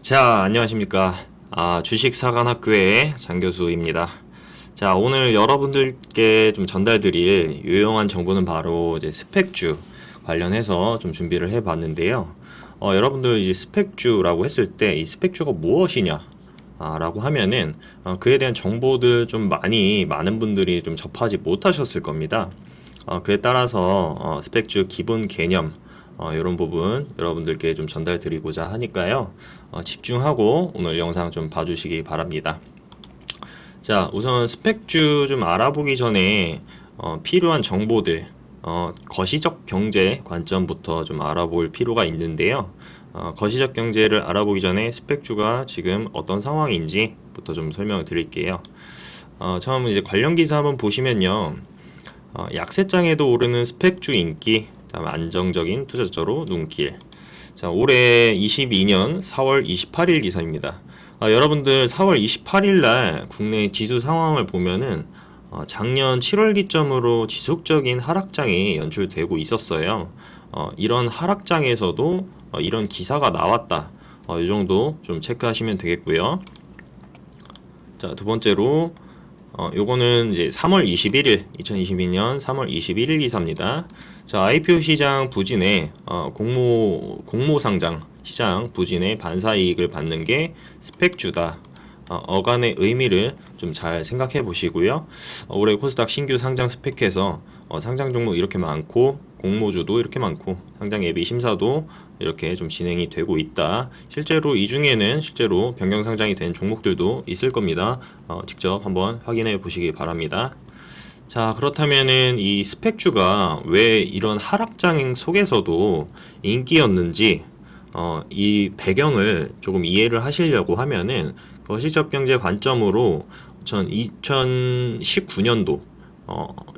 자, 안녕하십니까. 주식사관학교의 장교수입니다. 자, 오늘 여러분들께 좀 전달드릴 유용한 정보는 바로 이제 스펙주 관련해서 좀 준비를 해봤는데요. 여러분들 이제 스펙주라고 했을 때 이 스펙주가 무엇이냐? 라고 하면은 그에 대한 정보들 좀 많은 분들이 좀 접하지 못하셨을 겁니다. 그에 따라서 스펙주 기본 개념 이런 부분 여러분들께 좀 전달 드리고자 하니까요. 집중하고 오늘 영상 좀 봐주시기 바랍니다. 자, 우선 스펙주 좀 알아보기 전에 필요한 정보들 거시적 경제 관점부터 좀 알아볼 필요가 있는데요. 거시적 경제를 알아보기 전에 스펙주가 지금 어떤 상황인지부터 좀 설명을 드릴게요. 처음 이제 관련 기사 한번 보시면요. 약세장에도 오르는 스펙주 인기, 안정적인 투자자로 눈길. 자, 올해 22년 4월 28일 기사입니다. 여러분들 4월 28일 날 국내 지수 상황을 보면은 작년 7월 기점으로 지속적인 하락장이 연출되고 있었어요. 이런 하락장에서도 이런 기사가 나왔다. 이 정도 좀 체크하시면 되겠고요. 자, 두 번째로 요거는 이제 3월 21일, 2022년 3월 21일 기사입니다. 자, IPO 시장 부진에 공모 상장 시장 부진에 반사 이익을 받는 게 스펙주다. 어간의 의미를 좀 잘 생각해 보시고요. 올해 코스닥 신규 상장 스펙에서 상장 종목 이렇게 많고 공모주도 이렇게 많고 상장 예비 심사도 이렇게 좀 진행이 되고 있다. 실제로 이 중에는 실제로 변경 상장이 된 종목들도 있을 겁니다. 직접 한번 확인해 보시기 바랍니다. 자, 그렇다면은 이 스펙주가 왜 이런 하락장 속에서도 인기였는지 이 배경을 조금 이해를 하시려고 하면은 거시적 경제 관점으로 2019년도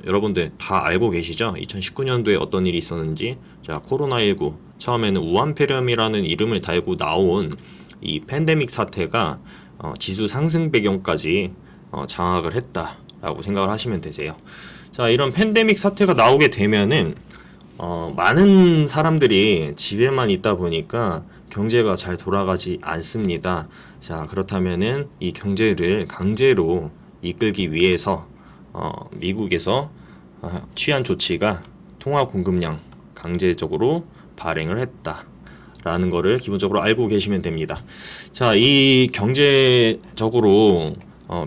여러분들 다 알고 계시죠? 2019년도에 어떤 일이 있었는지. 자, 코로나19 처음에는 우한폐렴이라는 이름을 달고 나온 이 팬데믹 사태가 지수 상승 배경까지 장악을 했다라고 생각을 하시면 되세요. 자, 이런 팬데믹 사태가 나오게 되면은 많은 사람들이 집에만 있다 보니까 경제가 잘 돌아가지 않습니다. 자, 그렇다면은 이 경제를 강제로 이끌기 위해서 미국에서 취한 조치가 통화 공급량 강제적으로 발행을 했다라는 거를 기본적으로 알고 계시면 됩니다. 자, 이 경제적으로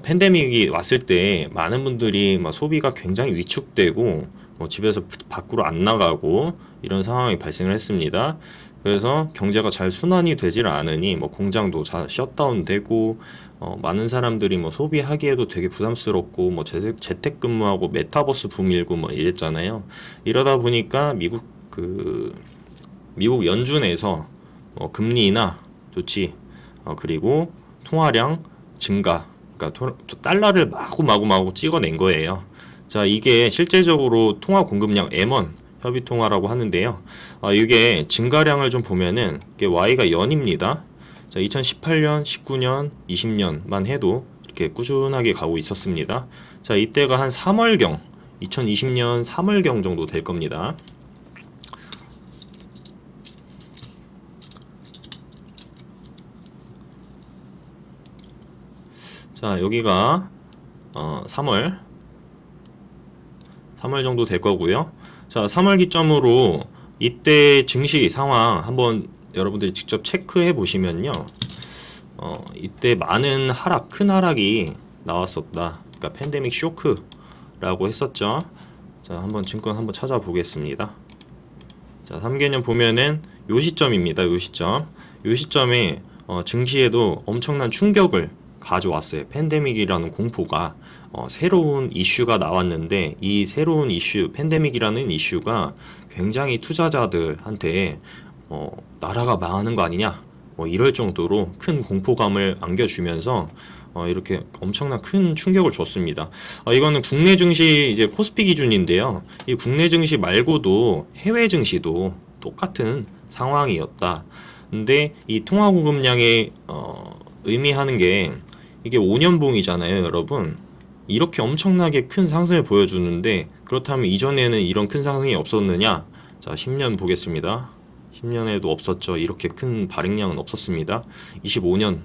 팬데믹이 왔을 때 많은 분들이 소비가 굉장히 위축되고 집에서 밖으로 안 나가고 이런 상황이 발생을 했습니다. 그래서 경제가 잘 순환이 되질 않으니 공장도 잘 셧다운되고 많은 사람들이 소비하기에도 되게 부담스럽고 재택근무하고 메타버스 붐 일고 이랬잖아요. 이러다 보니까 미국 연준에서 금리 인하 조치 그리고 통화량 증가, 그러니까 달러를 마구 찍어낸 거예요. 자, 이게 실제적으로 통화 공급량 M1 협의 통화라고 하는데요. 이게 증가량을 좀 보면은 이게 Y가 연입니다. 자, 2018년, 19년, 20년만 해도 이렇게 꾸준하게 가고 있었습니다. 자, 이때가 한 3월경, 2020년 3월경 정도 될 겁니다. 자, 여기가 3월 정도 될 거고요. 자, 3월 기점으로 이때 증시 상황 한번 여러분들이 직접 체크해 보시면요. 이때 많은 큰 하락이 나왔었다. 그러니까 팬데믹 쇼크라고 했었죠. 자, 한번 증권 한번 찾아보겠습니다. 자, 3개년 보면은 요 시점입니다. 요 시점에 증시에도 엄청난 충격을 가져왔어요. 팬데믹이라는 공포가 새로운 이슈가 나왔는데 이 새로운 이슈, 팬데믹이라는 이슈가 굉장히 투자자들한테 나라가 망하는 거 아니냐 이럴 정도로 큰 공포감을 안겨주면서 이렇게 엄청난 큰 충격을 줬습니다. 이거는 국내 증시 이제 코스피 기준인데요. 이 국내 증시 말고도 해외 증시도 똑같은 상황이었다. 근데 이 통화 공급량의 의미하는 게 이게 5년봉이잖아요, 여러분. 이렇게 엄청나게 큰 상승을 보여주는데 그렇다면 이전에는 이런 큰 상승이 없었느냐? 자, 10년 보겠습니다. 10년에도 없었죠. 이렇게 큰 발행량은 없었습니다. 25년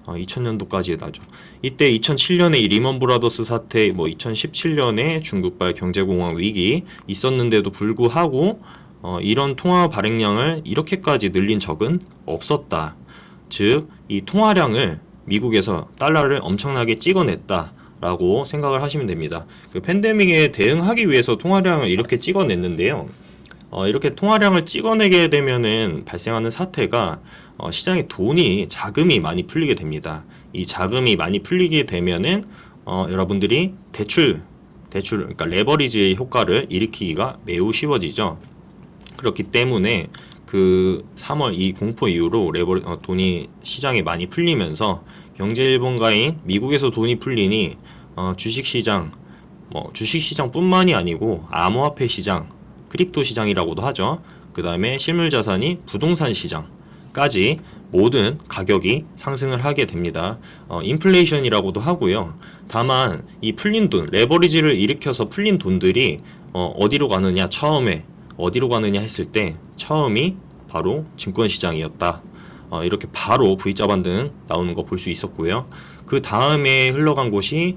2000년도까지 나죠. 이때 2007년에 이 리먼 브라더스 사태, 2017년에 중국발 경제공황 위기 있었는데도 불구하고 이런 통화 발행량을 이렇게까지 늘린 적은 없었다. 즉, 이 통화량을 미국에서 달러를 엄청나게 찍어냈다라고 생각을 하시면 됩니다. 그 팬데믹에 대응하기 위해서 통화량을 이렇게 찍어냈는데요. 이렇게 통화량을 찍어내게 되면은 발생하는 사태가 시장에 자금이 많이 풀리게 됩니다. 이 자금이 많이 풀리게 되면은 여러분들이 대출 그러니까 레버리지 효과를 일으키기가 매우 쉬워지죠. 그렇기 때문에 그 3월 이 공포 이후로 돈이 시장에 많이 풀리면서 경제 일본가인 미국에서 돈이 풀리니 주식시장 주식시장뿐만이 아니고 암호화폐 시장, 크립토 시장이라고도 하죠. 그 다음에 실물자산이 부동산 시장까지 모든 가격이 상승을 하게 됩니다. 인플레이션이라고도 하고요. 다만 이 풀린 돈, 레버리지를 일으켜서 풀린 돈들이 어디로 가느냐, 어디로 가느냐 했을 때 처음이 바로 증권시장이었다. 이렇게 바로 V자 반등 나오는 거 볼 수 있었고요. 그 다음에 흘러간 곳이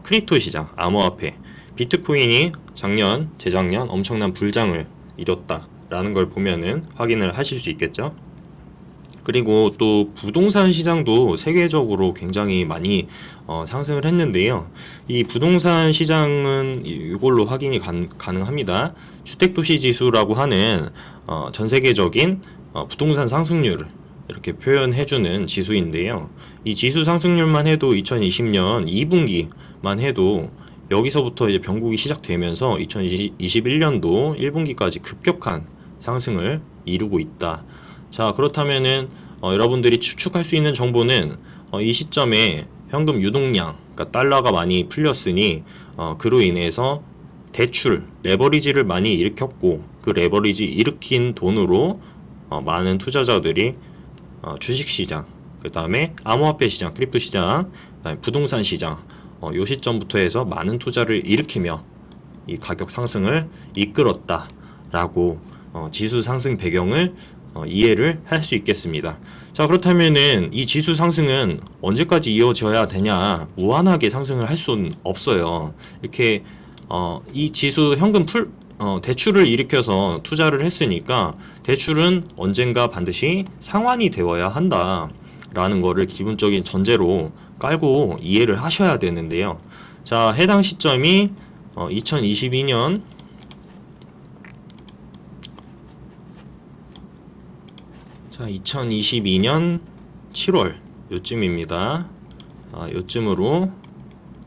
크립토 시장, 암호화폐, 비트코인이 재작년 엄청난 불장을 이뤘다라는 걸 보면은 확인을 하실 수 있겠죠. 그리고 또 부동산 시장도 세계적으로 굉장히 많이 상승을 했는데요. 이 부동산 시장은 이걸로 확인이 가능합니다. 주택도시지수라고 하는 전 세계적인 부동산 상승률을 이렇게 표현해주는 지수인데요. 이 지수 상승률만 해도 2020년 2분기만 해도 여기서부터 이제 변곡이 시작되면서 2021년도 1분기까지 급격한 상승을 이루고 있다. 자, 그렇다면은 여러분들이 추측할 수 있는 정보는 이 시점에 현금 유동량, 그러니까 달러가 많이 풀렸으니 그로 인해서 레버리지를 많이 일으켰고 그 레버리지 일으킨 돈으로 많은 투자자들이 주식시장, 그 다음에 암호화폐 시장, 크립토 시장, 그다음에 부동산 시장 요 시점부터 해서 많은 투자를 일으키며 이 가격 상승을 이끌었다라고 지수 상승 배경을 이해를 할 수 있겠습니다. 자, 그렇다면은 이 지수 상승은 언제까지 이어져야 되냐? 무한하게 상승을 할 수는 없어요. 이렇게 이 지수 대출을 일으켜서 투자를 했으니까 대출은 언젠가 반드시 상환이 되어야 한다라는 거를 기본적인 전제로 깔고 이해를 하셔야 되는데요. 자, 해당 시점이 2022년 7월 요쯤입니다. 요쯤으로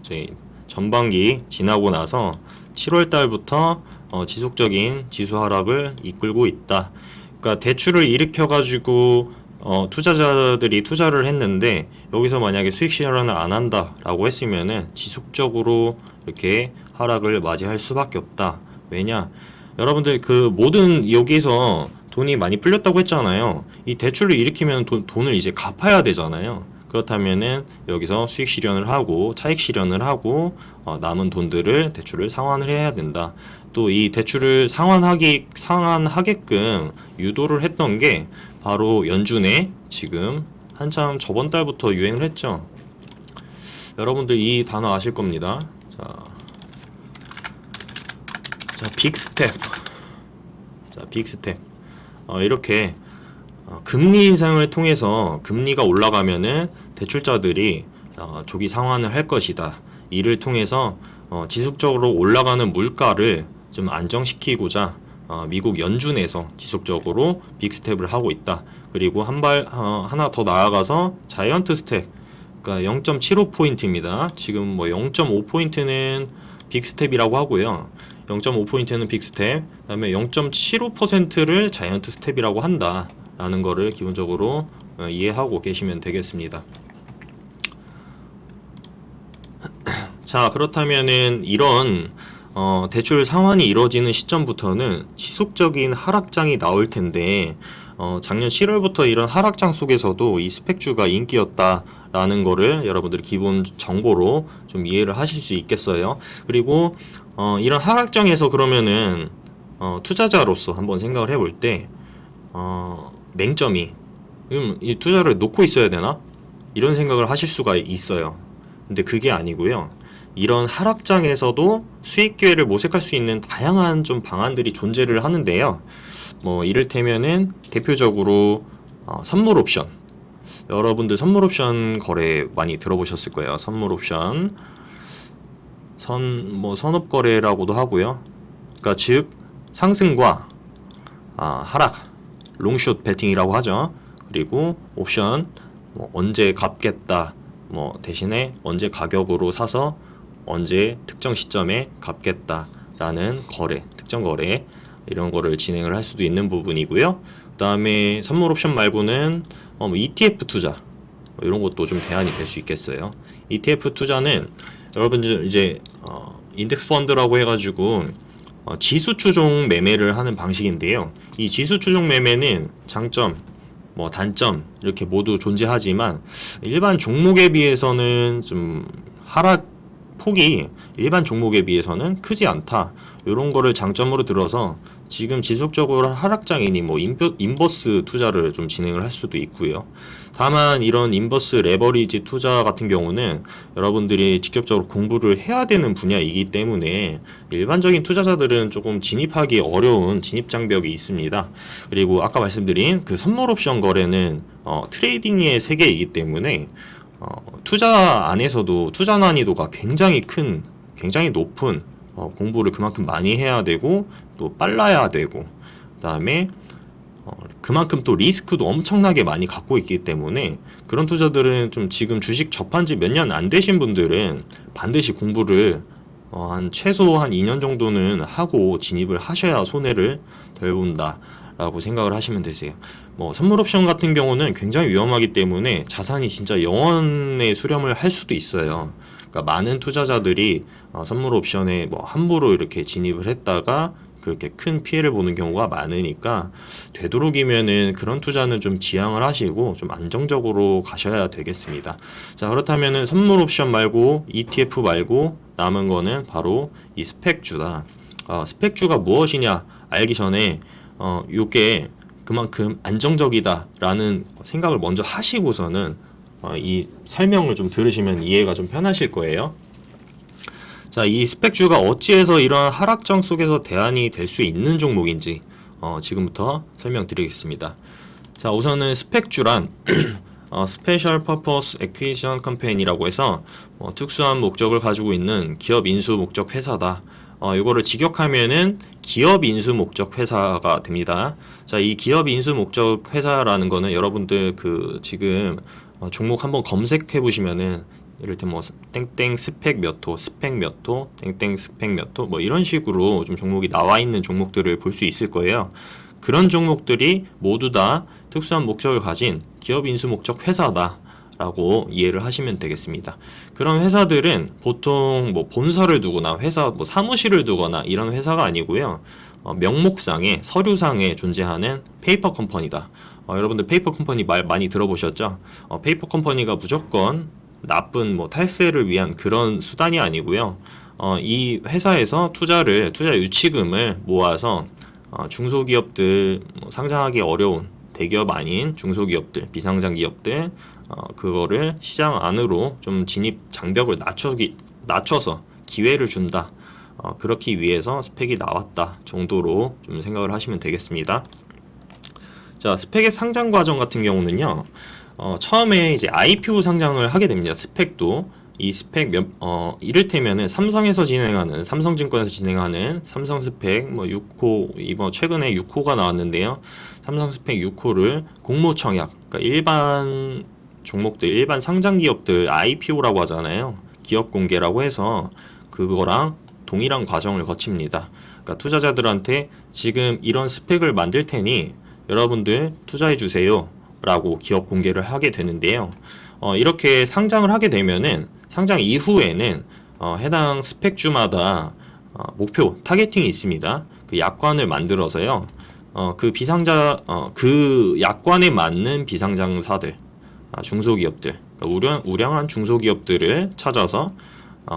저희 전반기 지나고 나서 7월 달부터 지속적인 지수 하락을 이끌고 있다. 그러니까 대출을 일으켜 가지고 투자자들이 투자를 했는데 여기서 만약에 수익 실현을 안 한다라고 했으면은 지속적으로 이렇게 하락을 맞이할 수밖에 없다. 왜냐? 여러분들 모든 여기서 돈이 많이 풀렸다고 했잖아요. 이 대출을 일으키면 돈을 이제 갚아야 되잖아요. 그렇다면은 여기서 수익 실현을 하고 차익 실현을 하고 남은 돈들을 대출을 상환을 해야 된다. 또 이 대출을 상환하게끔 유도를 했던 게 바로 연준에 지금 한참 저번 달부터 유행을 했죠. 여러분들 이 단어 아실 겁니다. 자, 빅스텝. 이렇게 금리 인상을 통해서 금리가 올라가면은 대출자들이 조기 상환을 할 것이다. 이를 통해서 지속적으로 올라가는 물가를 좀 안정시키고자 미국 연준에서 지속적으로 빅스텝을 하고 있다. 그리고 하나 더 나아가서 자이언트 스텝, 그러니까 0.75포인트입니다. 지금 0.5포인트는 빅스텝이라고 하고요. 0.5포인트는 빅스텝, 그 다음에 0.75%를 자이언트 스텝이라고 한다라는 거를 기본적으로 이해하고 계시면 되겠습니다. 자, 그렇다면은 이런 대출 상환이 이루어지는 시점부터는 지속적인 하락장이 나올 텐데 작년 7월부터 이런 하락장 속에서도 이 스펙주가 인기였다라는 거를 여러분들이 기본 정보로 좀 이해를 하실 수 있겠어요. 그리고 이런 하락장에서 그러면은 투자자로서 한번 생각을 해볼 때 맹점이 이 투자를 놓고 있어야 되나? 이런 생각을 하실 수가 있어요. 근데 그게 아니고요. 이런 하락장에서도 수익 기회를 모색할 수 있는 다양한 좀 방안들이 존재를 하는데요. 뭐 이를테면은 대표적으로 선물 옵션. 여러분들 선물 옵션 거래 많이 들어보셨을 거예요. 선물 옵션. 선업 거래라고도 하고요. 그러니까 즉 상승과 하락, 롱숏 베팅이라고 하죠. 그리고 옵션 언제 갚겠다. 대신에 언제 가격으로 사서 언제 특정 시점에 갚겠다라는 거래, 특정 거래 이런 거를 진행을 할 수도 있는 부분이고요. 그다음에 선물 옵션 말고는 ETF 투자 이런 것도 좀 대안이 될 수 있겠어요. ETF 투자는 여러분들 이제 인덱스 펀드라고 해가지고 지수 추종 매매를 하는 방식인데요. 이 지수 추종 매매는 장점, 단점 이렇게 모두 존재하지만 일반 종목에 비해서는 좀 하락 폭이 일반 종목에 비해서는 크지 않다. 이런 거를 장점으로 들어서 지금 지속적으로 하락장이니 인버스 투자를 좀 진행을 할 수도 있고요. 다만 이런 인버스 레버리지 투자 같은 경우는 여러분들이 직접적으로 공부를 해야 되는 분야이기 때문에 일반적인 투자자들은 조금 진입하기 어려운 진입 장벽이 있습니다. 그리고 아까 말씀드린 그 선물 옵션 거래는 트레이딩의 세계이기 때문에 투자 안에서도 투자 난이도가 굉장히 높은 공부를 그만큼 많이 해야 되고 또 빨라야 되고 그다음에 그만큼 또 리스크도 엄청나게 많이 갖고 있기 때문에 그런 투자들은 좀 지금 주식 접한 지 몇 년 안 되신 분들은 반드시 공부를 최소 한 2년 정도는 하고 진입을 하셔야 손해를 덜 본다 라고 생각을 하시면 되세요. 선물 옵션 같은 경우는 굉장히 위험하기 때문에 자산이 진짜 영원에 수렴을 할 수도 있어요. 그러니까 많은 투자자들이 선물 옵션에 함부로 이렇게 진입을 했다가 그렇게 큰 피해를 보는 경우가 많으니까 되도록이면은 그런 투자는 좀 지양을 하시고 좀 안정적으로 가셔야 되겠습니다. 자, 그렇다면은 선물 옵션 말고 ETF 말고 남은 거는 바로 이 스펙주다. 스펙주가 무엇이냐 알기 전에 요게 그만큼 안정적이다라는 생각을 먼저 하시고서는 이 설명을 좀 들으시면 이해가 좀 편하실 거예요. 자, 이 스펙주가 어찌해서 이런 하락장 속에서 대안이 될 수 있는 종목인지 지금부터 설명드리겠습니다. 자, 우선은 스펙주란 스페셜 퍼포스 애퀴지션 컴퍼니라고 해서 특수한 목적을 가지고 있는 기업 인수 목적 회사다. 이거를 직역하면은 기업 인수 목적 회사가 됩니다. 자, 이 기업 인수 목적 회사라는 거는 여러분들 지금 종목 한번 검색해 보시면은 이를테면 땡땡 스펙 몇 호, 스펙 몇 호, 땡땡 스펙 몇 호 이런 식으로 좀 종목이 나와 있는 종목들을 볼 수 있을 거예요. 그런 종목들이 모두 다 특수한 목적을 가진 기업 인수 목적 회사다 라고 이해를 하시면 되겠습니다. 그런 회사들은 보통 본사를 두거나 회사 사무실을 두거나 이런 회사가 아니고요. 명목상에 서류상에 존재하는 페이퍼 컴퍼니다. 여러분들 페이퍼 컴퍼니 말 많이 들어보셨죠? 페이퍼 컴퍼니가 무조건 나쁜 탈세를 위한 그런 수단이 아니고요. 이 회사에서 투자 유치금을 모아서 중소기업들 상장하기 어려운 대기업 아닌 중소기업들, 비상장 기업들 그거를 시장 안으로 좀 진입 장벽을 낮춰서 기회를 준다. 그렇기 위해서 스펙이 나왔다 정도로 좀 생각을 하시면 되겠습니다. 자, 스펙의 상장 과정 같은 경우는요. 처음에 이제 IPO 상장을 하게 됩니다. 스펙도 이 스펙 이를테면은 삼성증권에서 진행하는 삼성 스펙 6호 이번 최근에 6호가 나왔는데요. 삼성 스펙 6호를 공모청약 그러니까 일반 종목들 일반 상장 기업들 IPO라고 하잖아요. 기업 공개라고 해서 그거랑 동일한 과정을 거칩니다. 그러니까 투자자들한테 지금 이런 스펙을 만들 테니 여러분들 투자해 주세요. 라고 기업 공개를 하게 되는데요. 이렇게 상장을 하게 되면은 상장 이후에는 해당 스펙주마다 목표 타겟팅이 있습니다. 그 약관을 만들어서요. 그 약관에 맞는 비상장사들, 중소기업들, 그러니까 우량한 중소기업들을 찾아서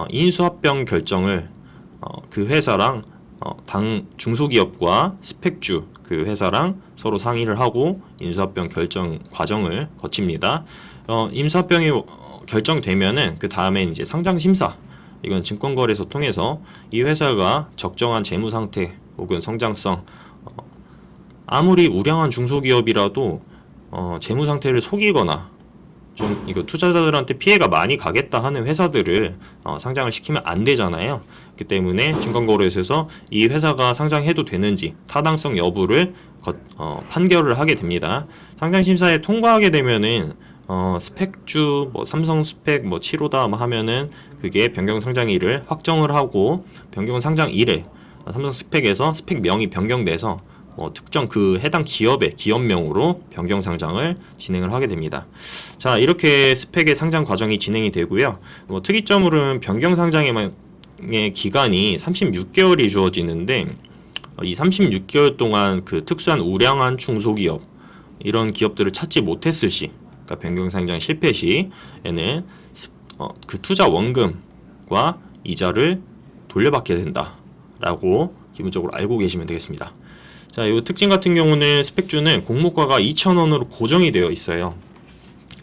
인수합병 결정을 그 회사랑 당 중소기업과 스펙주 그 회사랑 서로 상의를 하고 인수합병 결정 과정을 거칩니다. 인수합병이 결정되면은 그 다음에 이제 상장 심사, 이건 증권거래소 통해서 이 회사가 적정한 재무 상태 혹은 성장성, 아무리 우량한 중소기업이라도 재무 상태를 속이거나 좀 이거 투자자들한테 피해가 많이 가겠다 하는 회사들을 상장을 시키면 안 되잖아요. 그 때문에 증권거래소에서 이 회사가 상장해도 되는지 타당성 여부를 판결을 하게 됩니다. 상장 심사에 통과하게 되면은 스펙주 뭐 삼성 스펙 뭐 7호다 하면은 그게 변경 상장일을 확정을 하고 변경 상장일에 삼성 스펙에서 스펙명이 변경돼서 특정 그 해당 기업의 기업명으로 변경 상장을 진행을 하게 됩니다. 자, 이렇게 스펙의 상장 과정이 진행이 되고요. 특이점으로는 변경 상장의 기간이 36개월이 주어지는데 이 36개월 동안 그 특수한 우량한 중소기업 이런 기업들을 찾지 못했을 시, 그러니까 변경 상장 실패 시에는 그 투자 원금과 이자를 돌려받게 된다라고 기본적으로 알고 계시면 되겠습니다. 자, 이 특징 같은 경우는 스펙주는 공모가가 2,000원으로 고정이 되어 있어요.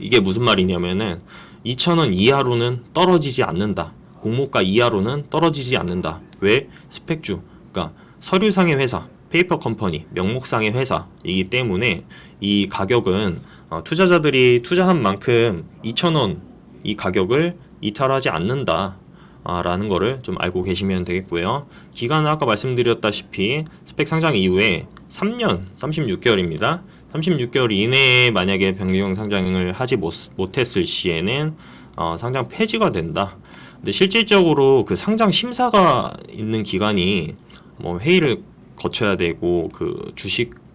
이게 무슨 말이냐면은 2,000원 이하로는 떨어지지 않는다. 공모가 이하로는 떨어지지 않는다. 왜? 스펙주, 그러니까 서류상의 회사, 페이퍼 컴퍼니, 명목상의 회사이기 때문에 이 가격은 투자자들이 투자한 만큼 2,000원 이 가격을 이탈하지 않는다. 라는 거를 좀 알고 계시면 되겠고요. 기간은 아까 말씀드렸다시피 스펙 상장 이후에 3년 36개월입니다. 36개월 이내에 만약에 변경 상장을 하지 못했을 시에는 상장 폐지가 된다. 근데 실질적으로 그 상장 심사가 있는 기간이 뭐 회의를 거쳐야 되고 그 주식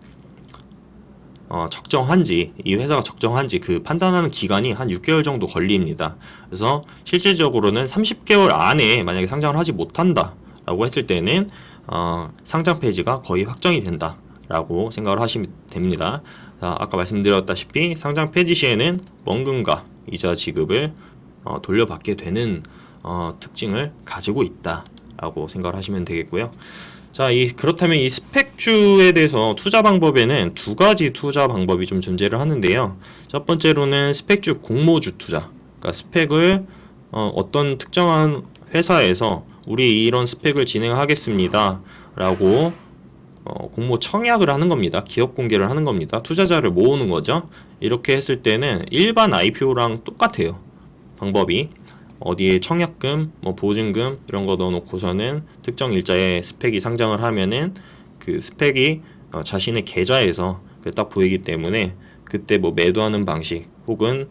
적정한지, 이 회사가 적정한지 그 판단하는 기간이 한 6개월 정도 걸립니다. 그래서 실질적으로는 30개월 안에 만약에 상장을 하지 못한다 라고 했을 때는 상장 폐지가 거의 확정이 된다 라고 생각을 하시면 됩니다. 자, 아까 말씀드렸다시피 상장 폐지 시에는 원금과 이자 지급을 돌려받게 되는 특징을 가지고 있다 라고 생각을 하시면 되겠고요. 자, 그렇다면 이 스펙주에 대해서 투자 방법에는 두 가지 투자 방법이 좀 존재를 하는데요. 첫 번째로는 스펙주 공모주 투자. 그러니까 스펙을 어떤 특정한 회사에서 우리 이런 스펙을 진행하겠습니다 라고 공모 청약을 하는 겁니다. 기업 공개를 하는 겁니다. 투자자를 모으는 거죠. 이렇게 했을 때는 일반 IPO랑 똑같아요. 방법이. 어디에 청약금, 뭐 보증금 이런 거 넣어놓고서는 특정 일자에 스펙이 상장을 하면은 그 스펙이 자신의 계좌에서 딱 보이기 때문에 그때 뭐 매도하는 방식 혹은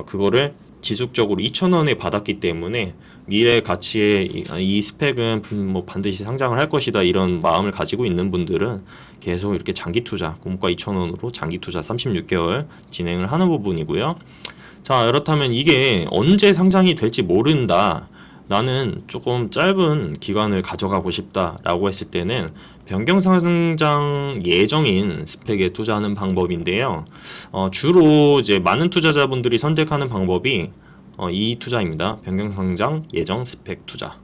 그거를 지속적으로 2,000원에 받았기 때문에 미래 가치에 이 스펙은 뭐 반드시 상장을 할 것이다 이런 마음을 가지고 있는 분들은 계속 이렇게 장기 투자, 공모가 2,000원으로 장기 투자 36개월 진행을 하는 부분이고요. 자, 그렇다면 이게 언제 상장이 될지 모른다. 나는 조금 짧은 기간을 가져가고 싶다라고 했을 때는 변경 상장 예정인 스펙에 투자하는 방법인데요. 주로 이제 많은 투자자분들이 선택하는 방법이 이 투자입니다. 변경 상장 예정 스펙 투자.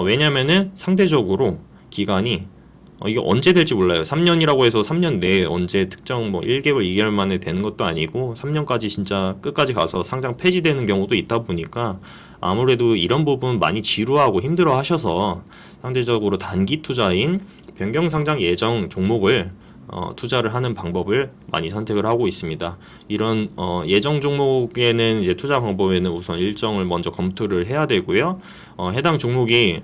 왜냐면은 상대적으로 기간이 이게 언제 될지 몰라요. 3년이라고 해서 3년 내에 언제 특정 뭐 1개월, 2개월 만에 되는 것도 아니고 3년까지 진짜 끝까지 가서 상장 폐지되는 경우도 있다 보니까 아무래도 이런 부분 많이 지루하고 힘들어 하셔서 상대적으로 단기 투자인 변경 상장 예정 종목을 투자를 하는 방법을 많이 선택을 하고 있습니다. 이런 예정 종목에는 이제 투자 방법에는 우선 일정을 먼저 검토를 해야 되고요. 해당 종목이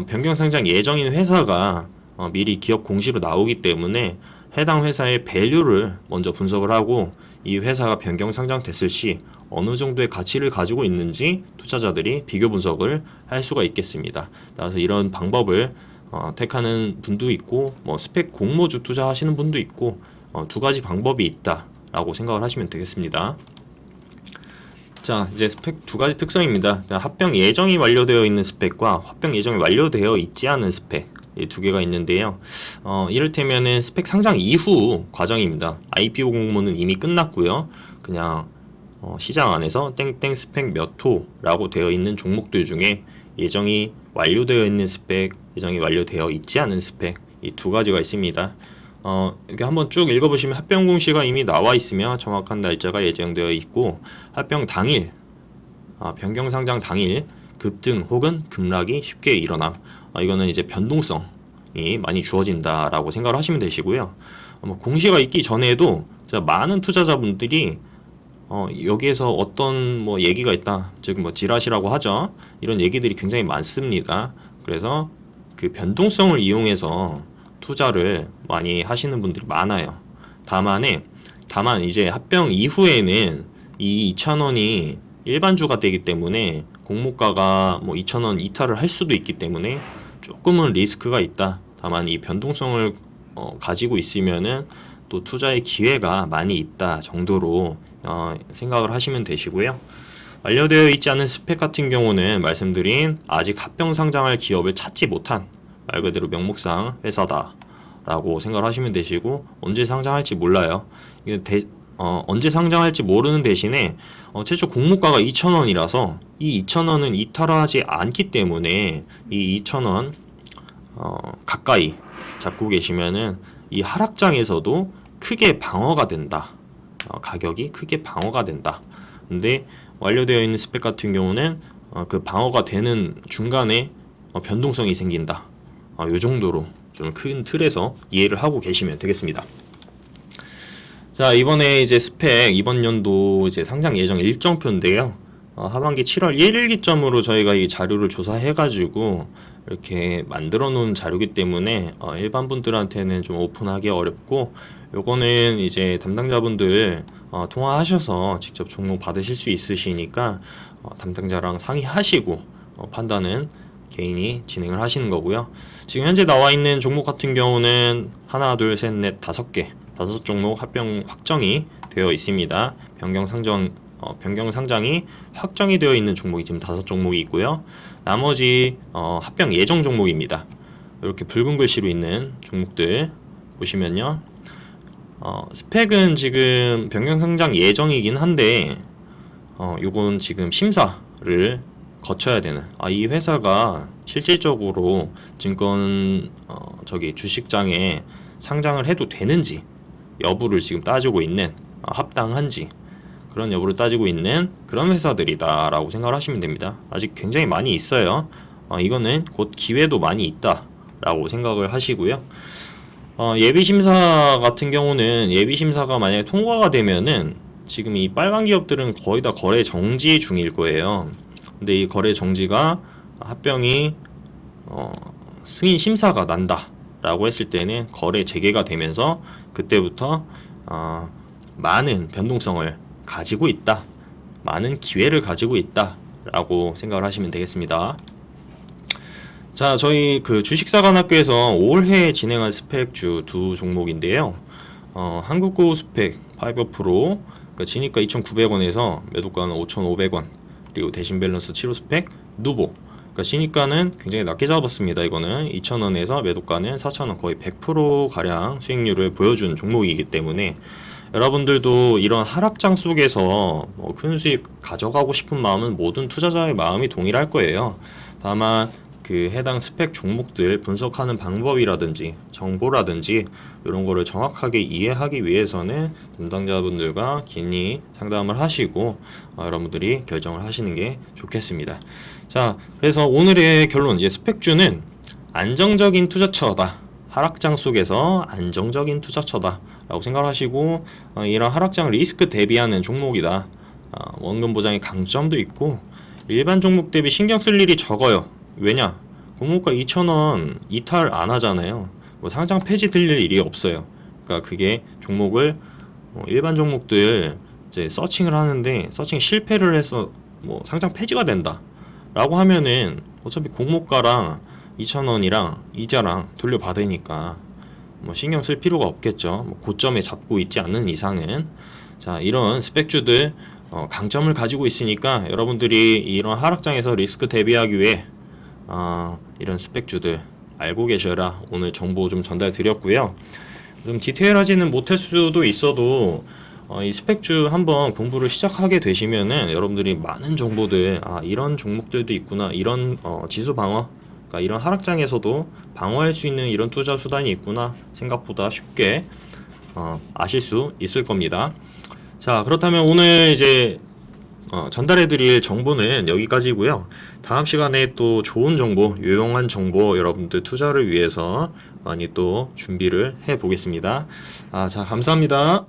변경 상장 예정인 회사가 미리 기업 공시로 나오기 때문에 해당 회사의 밸류를 먼저 분석을 하고 이 회사가 변경 상장됐을 시 어느 정도의 가치를 가지고 있는지 투자자들이 비교 분석을 할 수가 있겠습니다. 따라서 이런 방법을 택하는 분도 있고 뭐 스펙 공모주 투자하시는 분도 있고 두 가지 방법이 있다라고 생각을 하시면 되겠습니다. 자, 이제 스펙 두 가지 특성입니다. 합병 예정이 완료되어 있는 스펙과 합병 예정이 완료되어 있지 않은 스펙 이 두 개가 있는데요. 이를테면은 스펙 상장 이후 과정입니다. IPO 공모는 이미 끝났고요. 그냥 시장 안에서 땡땡 스펙 몇 호라고 되어 있는 종목들 중에 예정이 완료되어 있는 스펙, 예정이 완료되어 있지 않은 스펙, 이 두 가지가 있습니다. 이렇게 한번 쭉 읽어보시면 합병 공시가 이미 나와 있으며 정확한 날짜가 예정되어 있고, 합병 당일, 변경 상장 당일 급등 혹은 급락이 쉽게 일어남. 이거는 이제 변동성이 많이 주어진다라고 생각을 하시면 되시고요. 공시가 있기 전에도 많은 투자자분들이 여기에서 어떤 뭐 얘기가 있다, 즉 뭐 지라시라고 하죠. 이런 얘기들이 굉장히 많습니다. 그래서 그 변동성을 이용해서 투자를 많이 하시는 분들이 많아요. 다만 이제 합병 이후에는 이 2,000원이 일반주가 되기 때문에 공모가가 뭐 2,000원 이탈을 할 수도 있기 때문에 조금은 리스크가 있다. 다만 이 변동성을 가지고 있으면은 또 투자의 기회가 많이 있다 정도로 생각을 하시면 되시고요. 완료되어 있지 않은 스펙 같은 경우는 말씀드린 아직 합병 상장할 기업을 찾지 못한 말 그대로 명목상 회사다 라고 생각을 하시면 되시고, 언제 상장할지 몰라요. 언제 상장할지 모르는 대신에 최초 공모가가 2,000원이라서 이 2,000원은 이탈하지 않기 때문에 이 2,000원 가까이 잡고 계시면은 이 하락장에서도 크게 방어가 된다. 가격이 크게 방어가 된다. 근데 완료되어 있는 스펙 같은 경우는 그 방어가 되는 중간에 변동성이 생긴다. 요 정도로 좀 큰 틀에서 이해를 하고 계시면 되겠습니다. 자, 이번에 이제 스펙 이번 연도 이제 상장 예정 일정표인데요. 하반기 7월 1일 기점으로 저희가 이 자료를 조사해가지고 이렇게 만들어 놓은 자료이기 때문에 일반 분들한테는 좀 오픈하기 어렵고, 요거는 이제 담당자분들 통화하셔서 직접 종목 받으실 수 있으시니까 담당자랑 상의하시고 판단은 개인이 진행을 하시는 거고요. 지금 현재 나와 있는 종목 같은 경우는 하나, 둘, 셋, 넷, 5개, 5종목 합병 확정이 되어 있습니다. 변경 상장이 확정이 되어 있는 종목이 지금 5종목이 있고요. 나머지 합병 예정 종목입니다. 이렇게 붉은 글씨로 있는 종목들 보시면요. 스펙은 지금 변경 상장 예정이긴 한데 요건 지금 심사를 거쳐야 되는, 이 회사가 실질적으로 증권 주식장에 상장을 해도 되는지 여부를 지금 따지고 있는, 합당한지 그런 여부를 따지고 있는 그런 회사들이다 라고 생각을 하시면 됩니다. 아직 굉장히 많이 있어요. 이거는 곧 기회도 많이 있다 라고 생각을 하시고요. 예비심사 같은 경우는 예비심사가 만약에 통과가 되면은 지금 이 빨간 기업들은 거의 다 거래 정지 중일 거예요. 근데 이 거래 정지가 합병이 승인 심사가 난다 라고 했을 때는 거래 재개가 되면서 그때부터 많은 변동성을 가지고 있다, 많은 기회를 가지고 있다 라고 생각을 하시면 되겠습니다. 자, 저희 그 주식사관학교에서 올해 진행한 스펙주 두 종목인데요. 한국고 스펙 5 프로, 그러니까 진입가 2,900원에서 매도가는 5,500원, 그리고 대신 밸런스 7호 스펙 누보, 그러니까 진입가는 굉장히 낮게 잡았습니다. 이거는 2,000원에서 매도가는 4,000원, 거의 100% 가량 수익률을 보여준 종목이기 때문에 여러분들도 이런 하락장 속에서 큰 수익 가져가고 싶은 마음은 모든 투자자의 마음이 동일할 거예요. 다만 그 해당 스펙 종목들 분석하는 방법이라든지 정보라든지 이런 거를 정확하게 이해하기 위해서는 담당자분들과 긴히 상담을 하시고 여러분들이 결정을 하시는 게 좋겠습니다. 자, 그래서 오늘의 결론, 이제 스펙주는 안정적인 투자처다, 하락장 속에서 안정적인 투자처다 라고 생각하시고, 이런 하락장 리스크 대비하는 종목이다. 원금 보장의 강점도 있고 일반 종목 대비 신경 쓸 일이 적어요. 왜냐? 공모가 2,000원 이탈 안 하잖아요. 상장 폐지 들릴 일이 없어요. 그러니까 그게 종목을 일반 종목들 이제 서칭을 하는데 서칭 실패를 해서 상장 폐지가 된다 라고 하면은 어차피 공모가랑 2,000원이랑 이자랑 돌려받으니까 신경 쓸 필요가 없겠죠. 고점에 잡고 있지 않는 이상은. 자, 이런 스펙주들 강점을 가지고 있으니까 여러분들이 이런 하락장에서 리스크 대비하기 위해 이런 스펙주들 알고 계셔라. 오늘 정보 좀 전달 드렸고요. 좀 디테일하지는 못할 수도 있어도 이 스펙주 한번 공부를 시작하게 되시면은 여러분들이 많은 정보들, 이런 종목들도 있구나, 이런 지수 방어, 그러니까 이런 하락장에서도 방어할 수 있는 이런 투자 수단이 있구나 생각보다 쉽게 아실 수 있을 겁니다. 자, 그렇다면 오늘 이제 전달해드릴 정보는 여기까지고요. 다음 시간에 또 좋은 정보, 유용한 정보 여러분들 투자를 위해서 많이 또 준비를 해 보겠습니다. 자, 감사합니다.